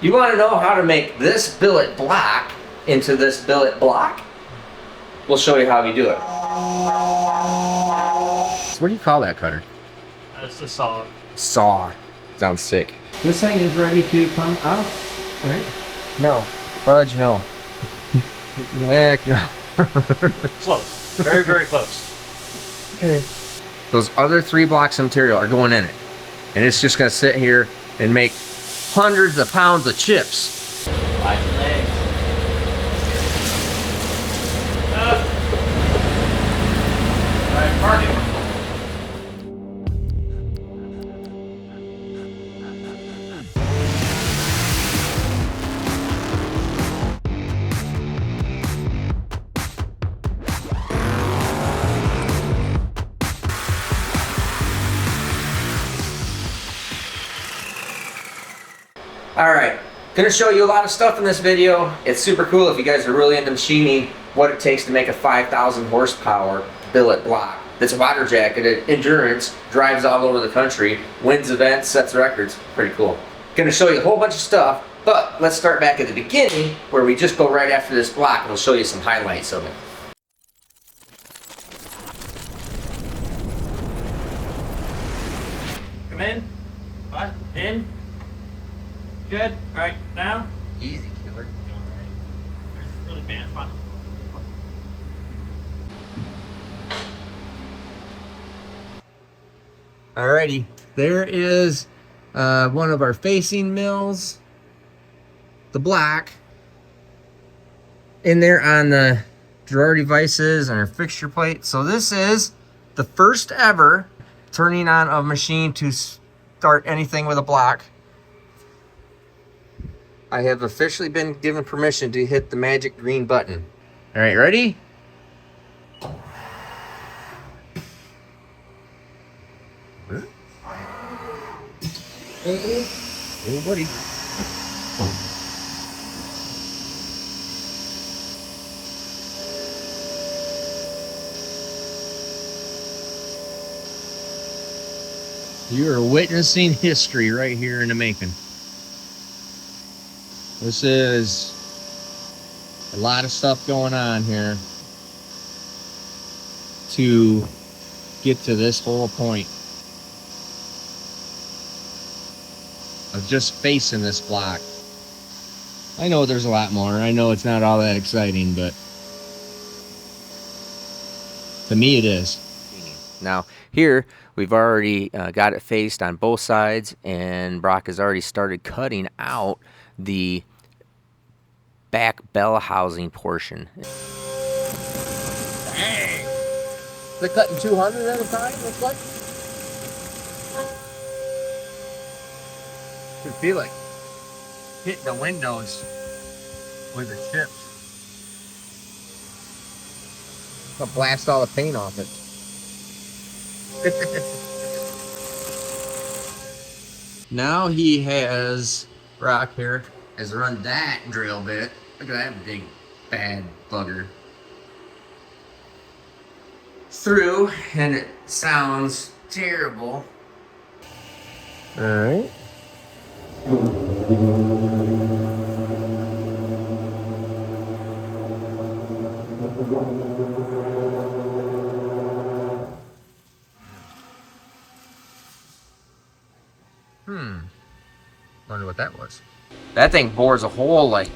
You want to know how to make this billet block into this billet block? We'll show you how we do it. So what do you call that cutter? That's the saw. Saw. Sounds sick. This thing is ready to come out, right? No. Fudge, no. Heck no. Close. Very, very close. Okay. Those other 3 blocks of material are going in it. And it's just going to sit here and make hundreds of pounds of chips. Watch your legs. All right, park it. Alright, gonna show you a lot of stuff in this video. It's super cool if you guys are really into machining, what it takes to make a 5,000 horsepower billet block. That's water jacketed, endurance, drives all over the country, wins events, sets records. Pretty cool. Gonna show you a whole bunch of stuff, but let's start back at the beginning where we just go right after this block and we'll show you some highlights of it. Come in. What? In. Good. All right. Now. Easy, killer. There's really bad fun. Alrighty, there is one of our facing mills, the block, in there on the drawer devices and our fixture plate. So this is the first ever turning on of machine to start anything with a block. I have officially been given permission to hit the magic green button. All right, ready? Oh, buddy. You are witnessing history right here in the making. This is a lot of stuff going on here to get to this whole point of just facing this block. I know there's a lot more. I know it's not all that exciting, but to me it is. Now here we've already got it faced on both sides, and Brock has already started cutting out the back bell housing portion. Dang! They're cutting 200 at a time, looks like. Should feel like hitting the windows with the chips. I'll blast all the paint off it. Now he has, Brock here, has run that drill bit. Look at that big bad bugger through, and it sounds terrible. All right. Wonder what that was. That thing bores a hole like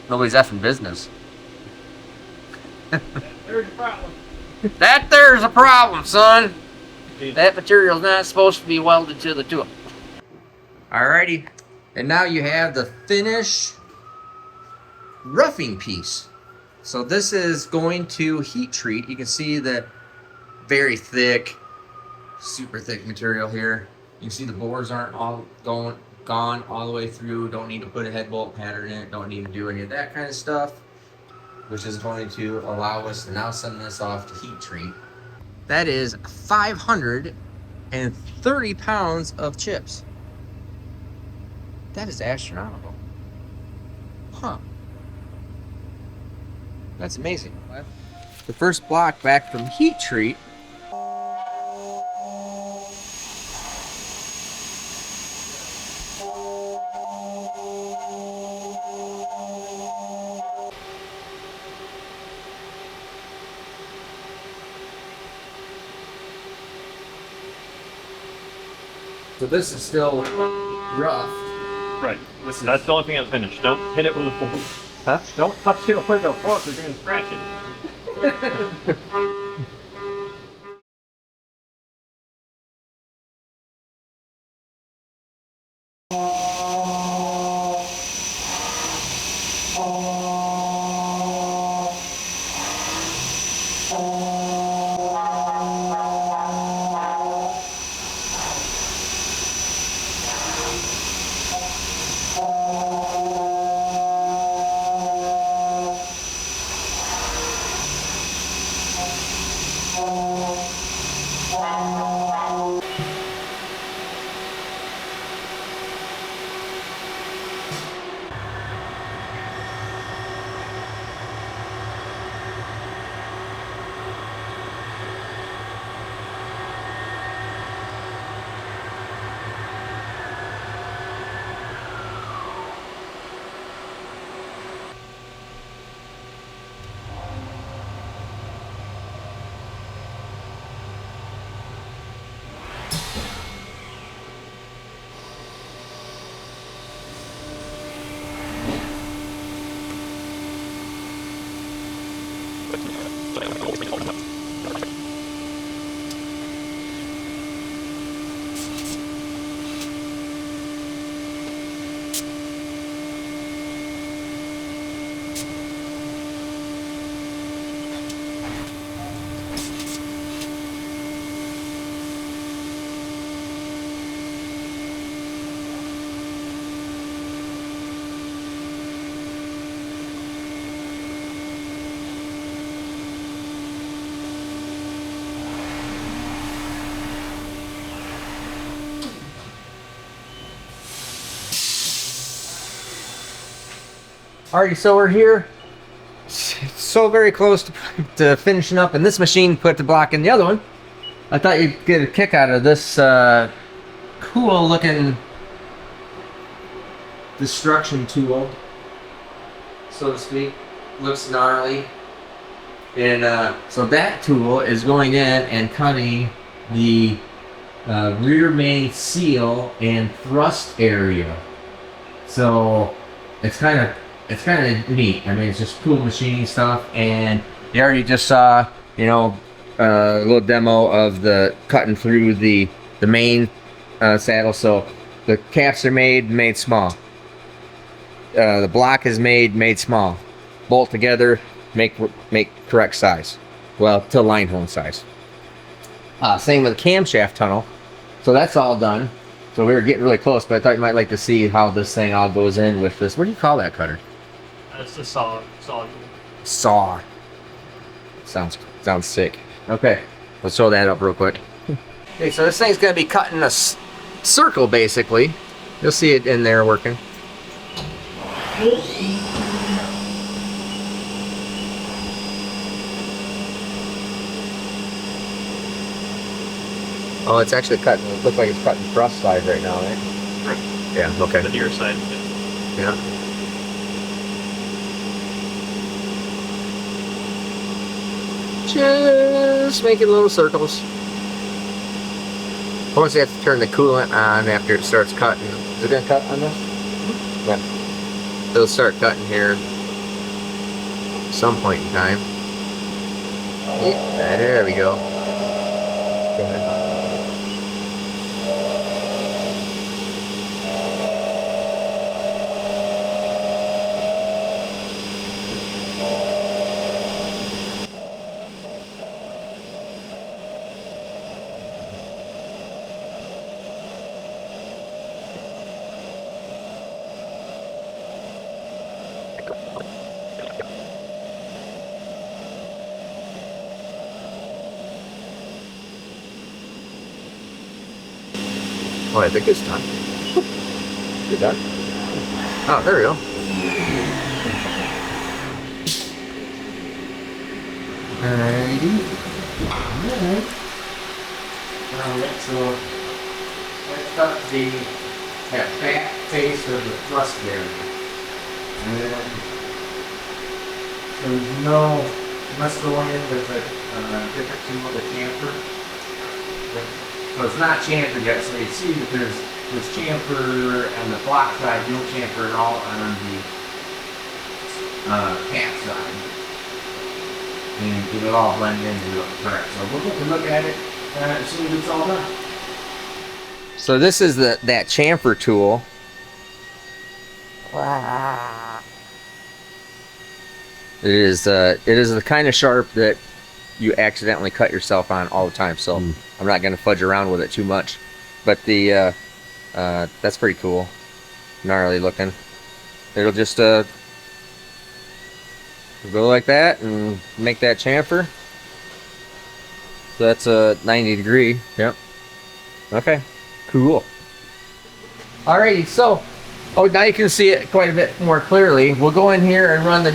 nobody's effing business. There's a problem. That there's a problem, son. That material's not supposed to be welded to the tool. Alrighty, and now you have the finished roughing piece. So this is going to heat treat. You can see the very thick, super thick material here. You can see the bores aren't all gone all the way through. Don't need to put a head bolt pattern in it. Don't need to do any of that kind of stuff, which is going to allow us to now send this off to heat treat. That is 530 pounds of chips. That is astronomical. Huh. That's amazing. The first block back from heat treat. So this is still rough. Right. Listen, that's the only thing that's finished. Don't hit it with a fork. Huh? Don't touch it with a fork. You're going to scratch it. Alrighty, so we're here. So very close to finishing up, and this machine put the block in the other one. I thought you'd get a kick out of this cool looking destruction tool, so to speak. Looks gnarly. And so that tool is going in and cutting the rear main seal and thrust area. So it's kind of neat. I mean, it's just cool machining stuff, and you already just saw, you know, a little demo of the cutting through the main saddle. So the caps are made small. The block is made small. Bolt together, make correct size. Well, to line hole size. Same with the camshaft tunnel. So that's all done. So we were getting really close, but I thought you might like to see how this thing all goes in with this. What do you call that cutter? That's the saw. Saw. Sounds sick. Okay, let's throw that up real quick. Okay, so this thing's gonna be cutting a circle basically. You'll see it in there working. Oh, it's actually cutting. It looks like it's cutting thrust side right now, right? Right. Yeah. Okay. The near side. Yeah. Just making little circles. Of course, you have to turn the coolant on after it starts cutting. Is it gonna cut on this? Yeah. It'll start cutting here at some point in time. Yeah, there we go. Go ahead. Oh, I think it's done. You're done? Oh, there we go. Alrighty. Alright. Alright, so let's cut that back face of the thrust area. And then, so there's no mess going in with the different tool of the camper. So it's not chamfered yet, so you see that there's chamfer on the block side, no chamfer at all on the cap side. And it'll all blend in and look correct. So we'll take a look at it as soon as it's all done. So this is that chamfer tool. It is the kind of sharp that you accidentally cut yourself on all the time. So I'm not going to fudge around with it too much. But the that's pretty cool, gnarly looking. It'll just go like that and make that chamfer. So that's a 90 degree. Yep. Okay. Cool. Alrighty. So, now you can see it quite a bit more clearly. We'll go in here and run the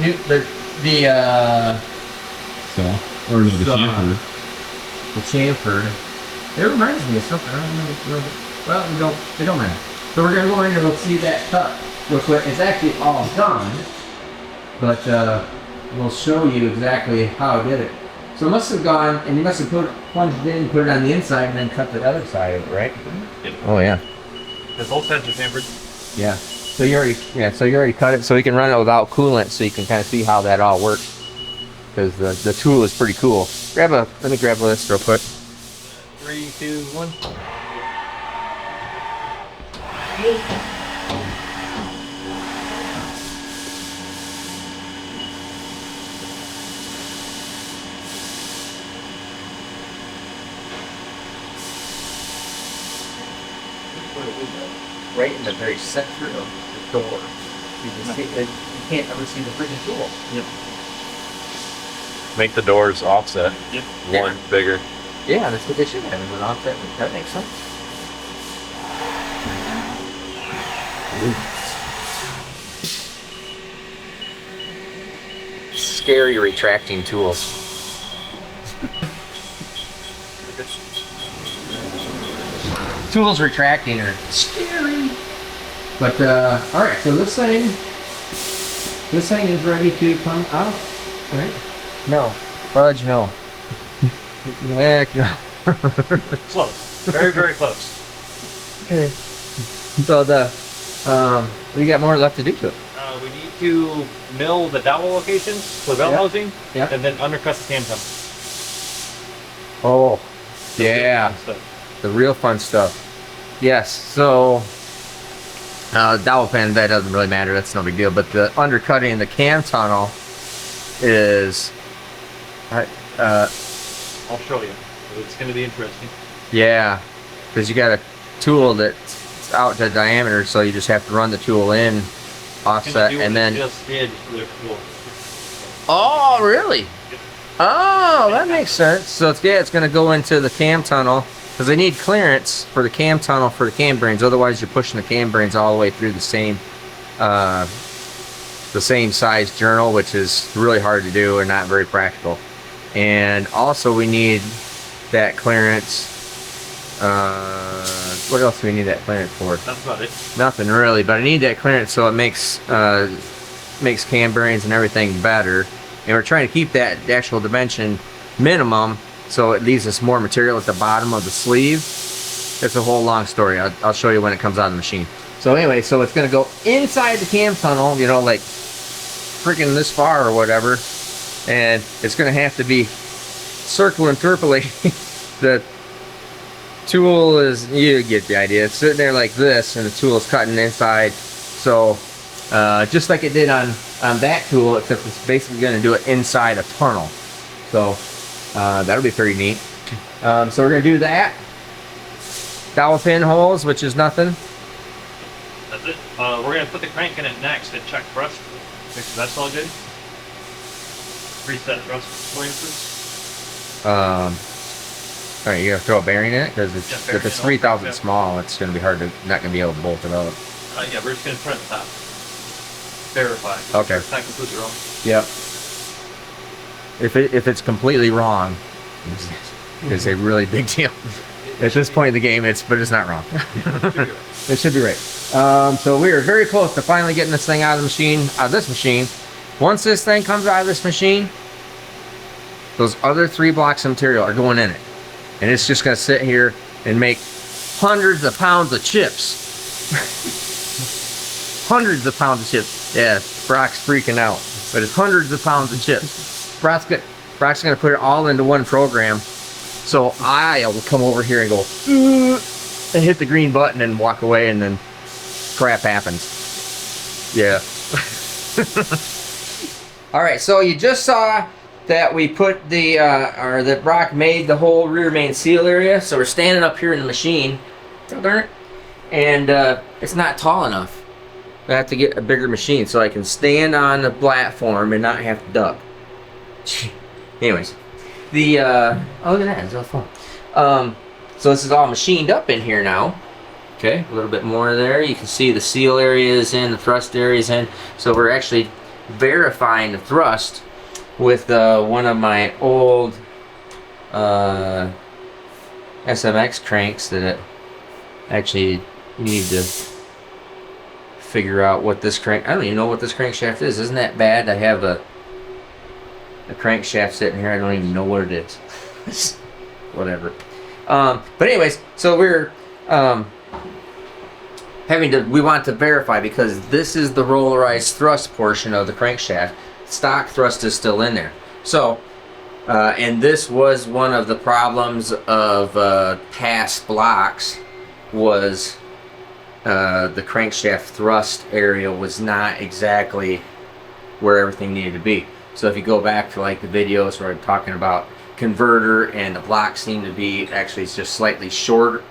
chamfer. It reminds me of something. I don't know. Well, it don't matter. So we're gonna go in and we'll see that cut real quick. It's actually all done, but we'll show you exactly how I did it. So it must have gone, and you must have plunged it in, put it on the inside, and then cut the other side of it, right? Yep. Oh yeah. Because both sides are chamfered. Yeah. So you already cut it, so you can run it without coolant, so you can kind of see how that all works. Because the tool is pretty cool. Let me grab this real quick. 3, 2, 1. Right in the very center of the door. You can't ever see the freaking tool. Yep. Make the doors offset. Yep. One bigger. Yeah, that's what they should have, an offset. That makes sense. Scary retracting tools. Tools retracting are scary. But alright, so this thing is ready to come out, right? No. Fudge, no. Heck no. Close. Very, very close. Okay. So we got more left to do to it. We need to mill the dowel locations for bell housing, and then undercut the cam tunnel. Oh, yeah. The real fun stuff. Yes, so dowel pan, that doesn't really matter, that's no big deal, but the undercutting the cam tunnel is I'll show you. It's going to be interesting. yeah, because you got a tool that's out to diameter, so you just have to run the tool in, offset, and then just did the tool. oh really? Oh, that makes sense. So it's going to go into the cam tunnel, because they need clearance for the cam tunnel for the cam bearings. Otherwise, you're pushing the cam bearings all the way through the same size journal, which is really hard to do and not very practical. And also, we need that clearance. What else do we need that clearance for? That's about it. Nothing really, but I need that clearance so it makes cam bearings and everything better. And we're trying to keep that actual dimension minimum, so it leaves us more material at the bottom of the sleeve. It's a whole long story. I'll show you when it comes out of the machine. So anyway, so it's going to go inside the cam tunnel, you know, like freaking this far or whatever, and it's going to have to be circle interpolating. The tool is, you get the idea, it's sitting there like this, and the tool is cutting inside. So just like it did on that tool, except it's basically going to do it inside a tunnel. So that'll be pretty neat. So we're going to do that. Dowel pin holes, which is nothing. That's it. We're going to put the crank in it next and check thrust. Make sure that's all good. Reset thrust clearances. All right, you have to throw a bearing in it, because if it's 3,000 small, it's going to be hard to, not going to be able to bolt it out. Yeah, we're just going to print the top. Verify. Okay. It's not completely wrong. Yep. If it's completely wrong, it's a really big deal. At this point in the game, it's not wrong. It should be right. So we are very close to finally getting this thing out of this machine. Once this thing comes out of this machine, those other 3 blocks of material are going in it. And it's just going to sit here and make hundreds of pounds of chips. Hundreds of pounds of chips. Yeah, Brock's freaking out. But it's hundreds of pounds of chips. Brock's gonna put it all into one program. So I will come over here and go, and hit the green button and walk away, and then crap happens. Yeah. Alright, so you just saw that we put the, or that Brock made the whole rear main seal area. So we're standing up here in the machine. Oh, darn it. And it's not tall enough. I have to get a bigger machine so I can stand on the platform and not have to duck. Anyways, the oh, look at that, it's all fun. So this is all machined up in here now. Okay, a little bit more there. You can see the seal area is in, the thrust area is in. So we're actually verifying the thrust with one of my old SMX cranks that actually need to figure out what this crank. I don't even know what this crankshaft is. Isn't that bad? I have a crankshaft sitting here. I don't even know what it is. Whatever. But anyways, so we're we want to verify, because this is the rollarized thrust portion of the crankshaft. Stock thrust is still in there. So, and this was one of the problems of past blocks, was the crankshaft thrust area was not exactly where everything needed to be. So if you go back to like the videos where I'm talking about converter, and the blocks seem to be actually, it's just slightly shorter,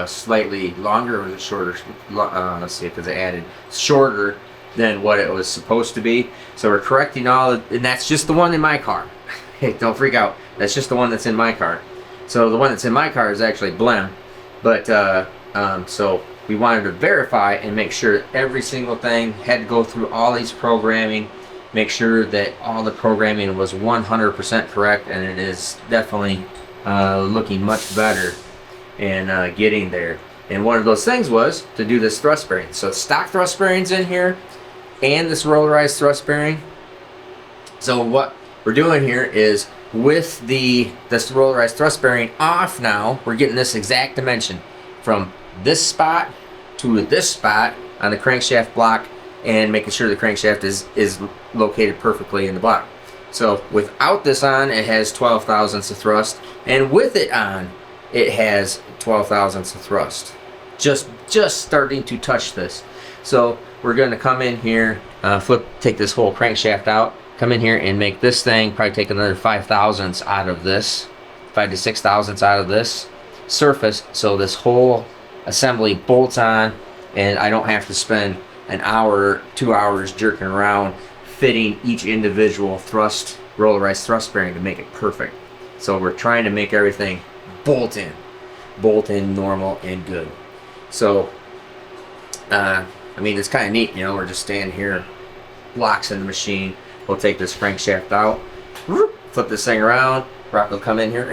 slightly longer, or was it shorter? Let's see, because I added shorter than what it was supposed to be. So we're correcting all of, and that's just the one in my car. Hey, don't freak out. That's just the one that's in my car. So the one that's in my car is actually blem. But so we wanted to verify and make sure every single thing had to go through all these programming, make sure that all the programming was 100% correct, and it is definitely looking much better and getting there. And one of those things was to do this thrust bearing. So stock thrust bearings in here, and this rollarized thrust bearing. So what we're doing here is, with this rollarized thrust bearing off now, we're getting this exact dimension from this spot to this spot on the crankshaft block, and making sure the crankshaft is located perfectly in the block. So without this on, it has 12 thousandths of thrust, and with it on, it has 12 thousandths of thrust. Just starting to touch this. So we're going to come in here, take this whole crankshaft out, come in here and make this thing, probably take another 5 thousandths out of this, 5 to 6 thousandths out of this surface, so this whole assembly bolts on, and I don't have to spend an hour, 2 hours jerking around fitting each individual rollarized thrust bearing to make it perfect. So we're trying to make everything bolt in normal and good. So I mean, it's kind of neat, you know. We're just standing here, blocks in the machine. We'll take this crankshaft out, flip this thing around. Brock will come in here,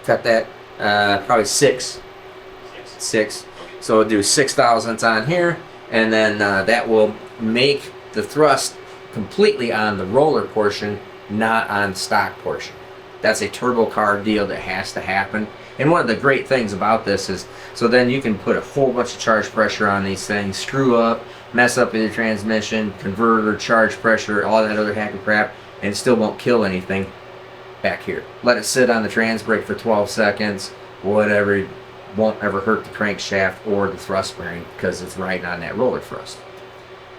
cut that, probably six. So we'll do 6 thousandths on here, and then that will make the thrust completely on the roller portion, not on the stock portion. That's a turbo car deal that has to happen. And one of the great things about this is, so then you can put a whole bunch of charge pressure on these things, screw up, mess up the transmission, converter, charge pressure, all that other happy crap, and it still won't kill anything back here. Let it sit on the trans brake for 12 seconds, whatever, it won't ever hurt the crankshaft or the thrust bearing, because it's right on that roller thrust.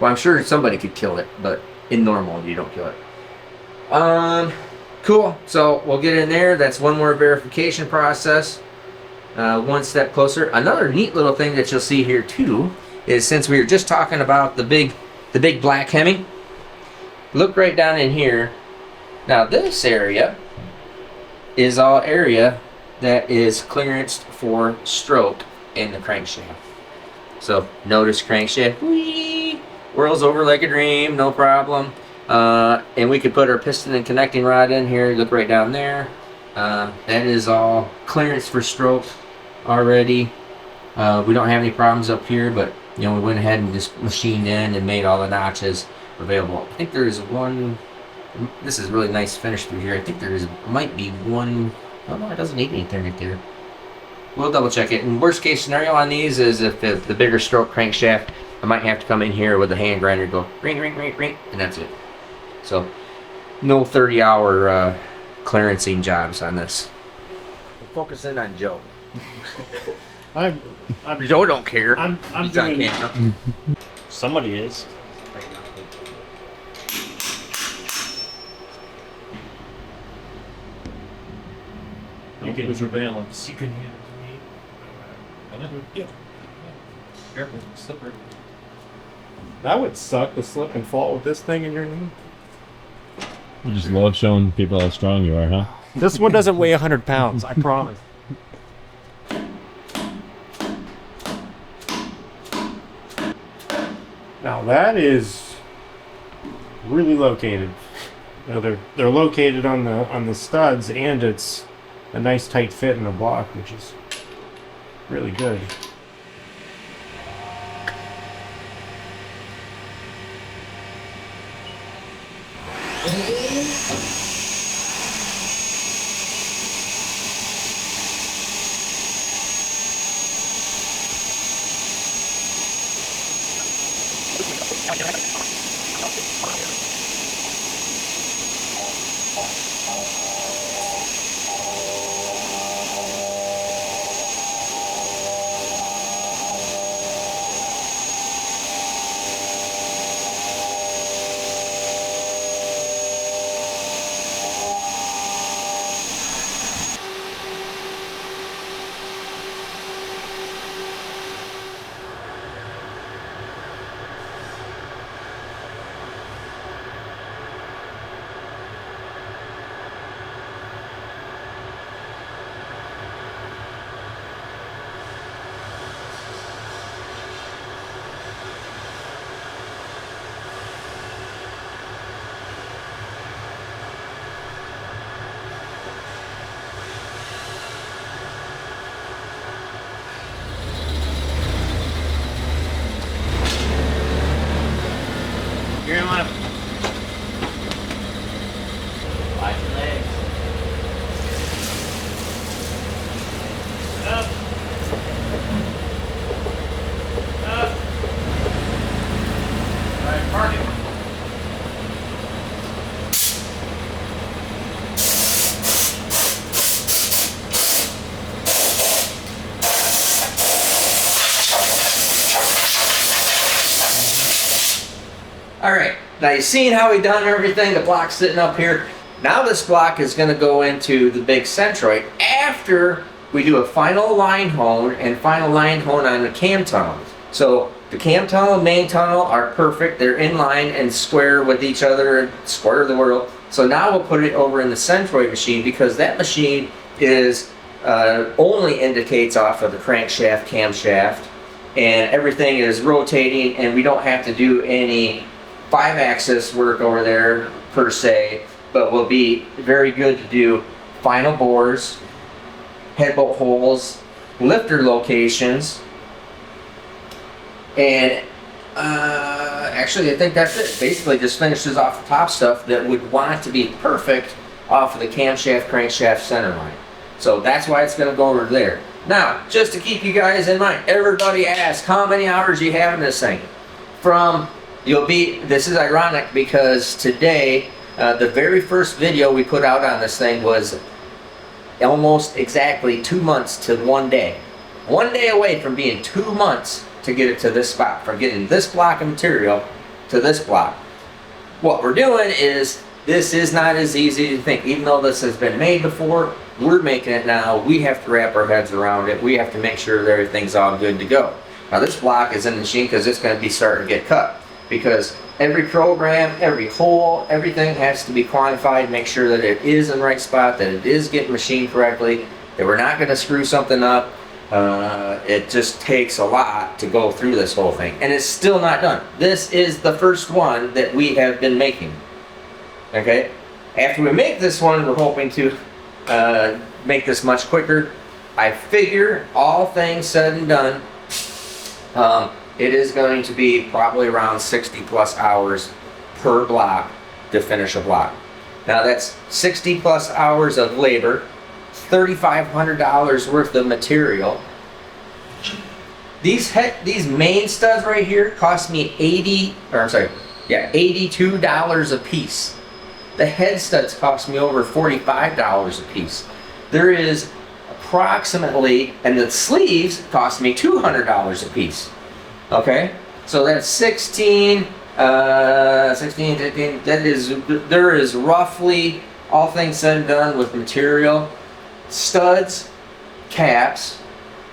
Well, I'm sure somebody could kill it, but in normal you don't kill it. Cool, so we'll get in there. That's one more verification process, one step closer. Another neat little thing that you'll see here too is, since we were just talking about the big black Hemi, look right down in here. Now this area is all area that is clearanced for stroke in the crankshaft. So notice crankshaft, whee, whirls over like a dream, no problem. And we could put our piston and connecting rod in here. Look right down there. That is all clearance for stroke already. We don't have any problems up here, but you know, we went ahead and just machined in and made all the notches available. I think there's one. This is really nice finish through here. I think might be one. Oh no, it doesn't need anything right there. we'll double check it. And worst case scenario on these is if the bigger stroke crankshaft, I might have to come in here with a hand grinder, go ring, ring, ring, ring, and that's it. So no 30-hour clearancing jobs on this. We're focusing on Joe. I'm Joe don't care. I'm He's on doing. camera. Somebody is. You can surveillance. You can hand it to me. Yeah. Careful, slippery. That would suck to slip and fall with this thing in your knee. You just love showing people how strong you are, huh? This one doesn't weigh 100 pounds, I promise. Now that is really located. You know, they're located on the studs, and it's a nice tight fit in the block, which is really good. You're in left. Watch your legs. Up. Up. All right, park it. All right, now you've seen how we done everything. The block's sitting up here. Now this block is going to go into the big centroid after we do a final line hone and final line hone on the cam tunnel. So the cam tunnel and main tunnel are perfect. They're in line and square with each other, square of the world. So now we'll put it over in the centroid machine, because that machine is only indicates off of the crankshaft, camshaft, and everything is rotating, and we don't have to do any 5-axis work over there per se, but will be very good to do final bores, headbolt holes, lifter locations, and actually I think that's it. Basically just finishes off the top stuff that would want to be perfect off of the camshaft, crankshaft center line. So that's why it's going to go over there. Now, just to keep you guys in mind, everybody asks how many hours you have in this thing. This is ironic because today, the very first video we put out on this thing was almost exactly 2 months to 1 day. 1 day away from being 2 months to get it to this spot, from getting this block of material to this block. What we're doing is, this is not as easy as you think. Even though this has been made before, we're making it now. We have to wrap our heads around it. We have to make sure that everything's all good to go. Now this block is in the machine because it's going to be starting to get cut. Because every program, every hole, everything has to be quantified, make sure that it is in the right spot, that it is getting machined correctly, that we're not going to screw something up. It just takes a lot to go through this whole thing. And it's still not done. This is the first one that we have been making. Okay? After we make this one, we're hoping to make this much quicker. I figure, all things said and done, it is going to be probably around 60 plus hours per block to finish a block. Now that's 60 plus hours of labor, $3,500 worth of material. These main studs right here cost me $82 a piece. The head studs cost me over $45 a piece. There is approximately, and the sleeves cost me $200 a piece. Okay, so that's 16, 15, there is roughly, all things said and done with material, studs, caps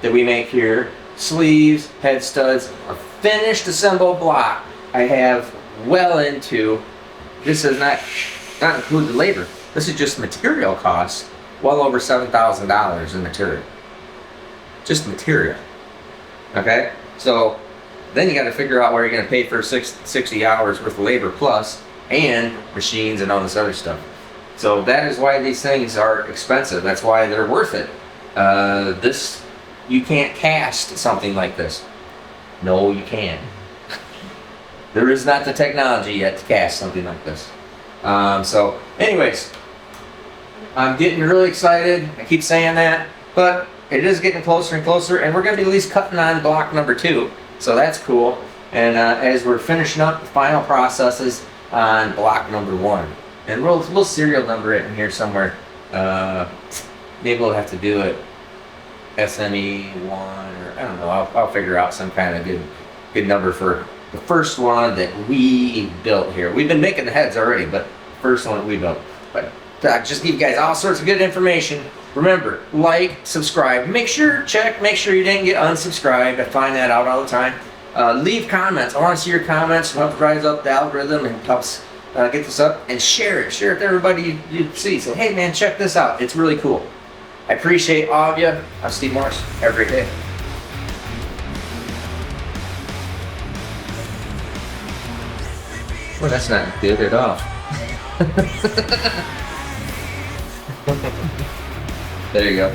that we make here, sleeves, head studs, a finished assembled block I have well into. This does not include the labor. This is just material costs, well over $7,000 in material. Just material. Okay? So then you got to figure out where you're going to pay for 60 hours worth of labor plus, and machines and all this other stuff. So that is why these things are expensive. That's why they're worth it. You can't cast something like this. No, you can't. There is not the technology yet to cast something like this. So anyways, I'm getting really excited. I keep saying that, but it is getting closer and closer, and we're going to be at least cutting on block number 2. So that's cool. And as we're finishing up the final processes on block number 1, and we'll serial number it in here somewhere. Maybe we'll have to do it SME1, or I don't know. I'll figure out some kind of good number for the first one that we built here. We've been making the heads already, but the first one that we built. But just give you guys all sorts of good information. Remember, like, subscribe. Make sure you didn't get unsubscribed. I find that out all the time. Leave comments. I want to see your comments. Help rise up the algorithm and helps get this up. And share it. Share it to everybody you see. Say, hey man, check this out. It's really cool. I appreciate all of you. I'm Steve Morris. Have a great day. Well, that's not good at all. There you go.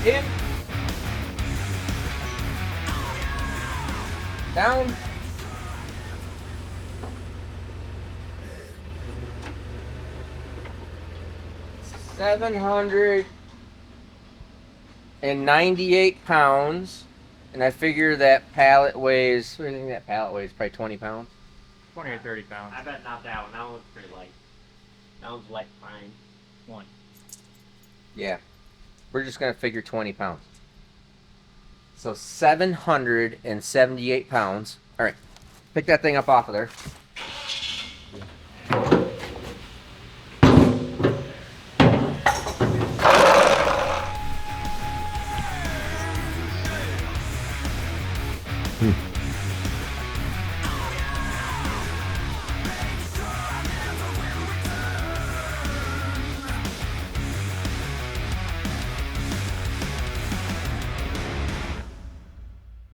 In. Down. £798, and I figure that pallet weighs. What do you think that pallet weighs? Probably 20 pounds. 20 or 30 pounds. I bet not that one. That one's pretty light. That one's light fine. One. Yeah. We're just going to figure 20 pounds. So 778 pounds. All right. Pick that thing up off of there.